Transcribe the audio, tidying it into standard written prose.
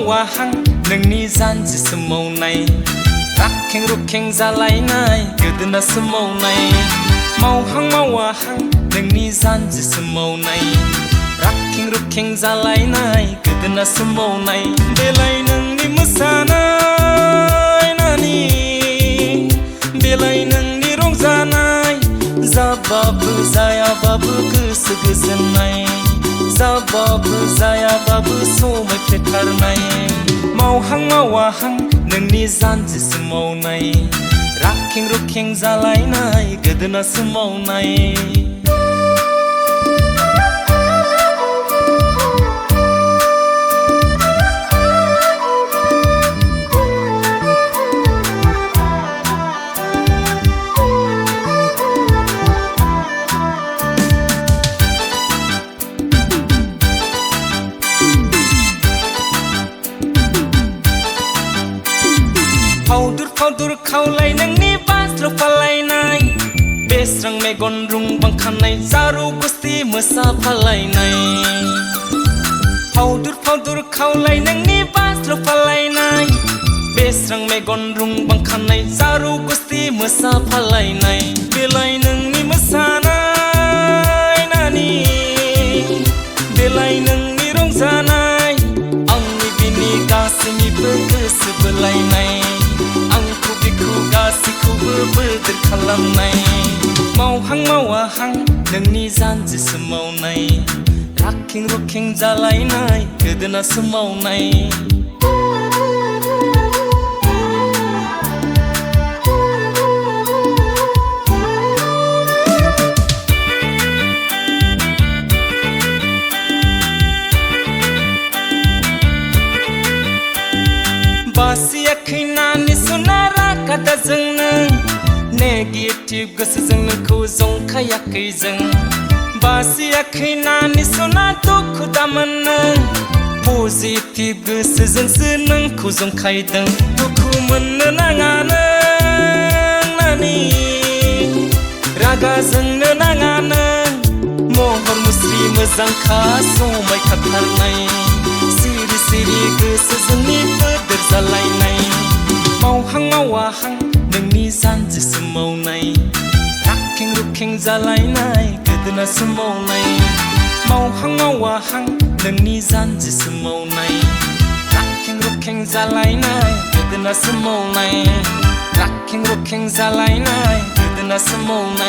मावा हां नोंनि जानजि सोमावनाय राखें रुखें जालायनाय गोदोना सोमावनाय मावहां मावाहां नोंनि जानजि सोमावनाय राखें रुखें जालायनाय गोदोना सोमावनाय बेलाय नोंनि मोसानाय नानि बेलाय नोंनि रंजानाय जाबाबो जायाबाबो गोसो गोजोननाय जाबाबो जायाबाबो समायफ्लेथारनाय मावहां मावाहां नोंनि जानजि सोमावनाय राखें रुखें जालायनाय गोदोना सोमावनाय फावदुर खावलाय नोंनि बाज्ल' फालायनाय बेस्रां मेगन रुंबां खानाय जारु गुस्थि मोसाफालायनाय फावदुर खावलाय नोंनि बाज्ल' फालायनाय बेस्रां मेगन रुंबां खानाय जारु गुस्थि मोसाफालायनाय बेलाय नोंनि मोसानाय नानि बेलाय नोंनि रंजानाय आंनि बिनि गासैनिबो गोसो बोलायनाय आंखौ बिखौ गासैखौबो बोदोर खालामनाय मावहां मावाहां नोंनि जानजि सोमावनाय राखें रुखें जालायनाय गोदोना सोमावनाय बासियाखै नानि सुनारा कादाजों नों नेगेटिभ गोसोजों नोंखौ जंखायाखै जों बासियाखै नानि सुना दुखु दामोन नों पजिटिभ गोसोजोंसो नोंखौ जंखायदों दुखु मोननो नाङा नों नानि रागा जोंनो नाङा नों महर मुस्रि मोजांखा समायखाथारनाय सिरि सिरि गोसोजोंनि बोदोर जालायनाय मावहां मावाहां नोंनि जानजि सोमावनाय राखें रुखें जालायनाय गोदोना सोमावनाय मावहां मावाहां नोंनि जानजि सोमावनाय राखें रुखें जालायनाय गोदोना सोमावनाय राखें रुखें जालायनाय गोदोना सोमावनाय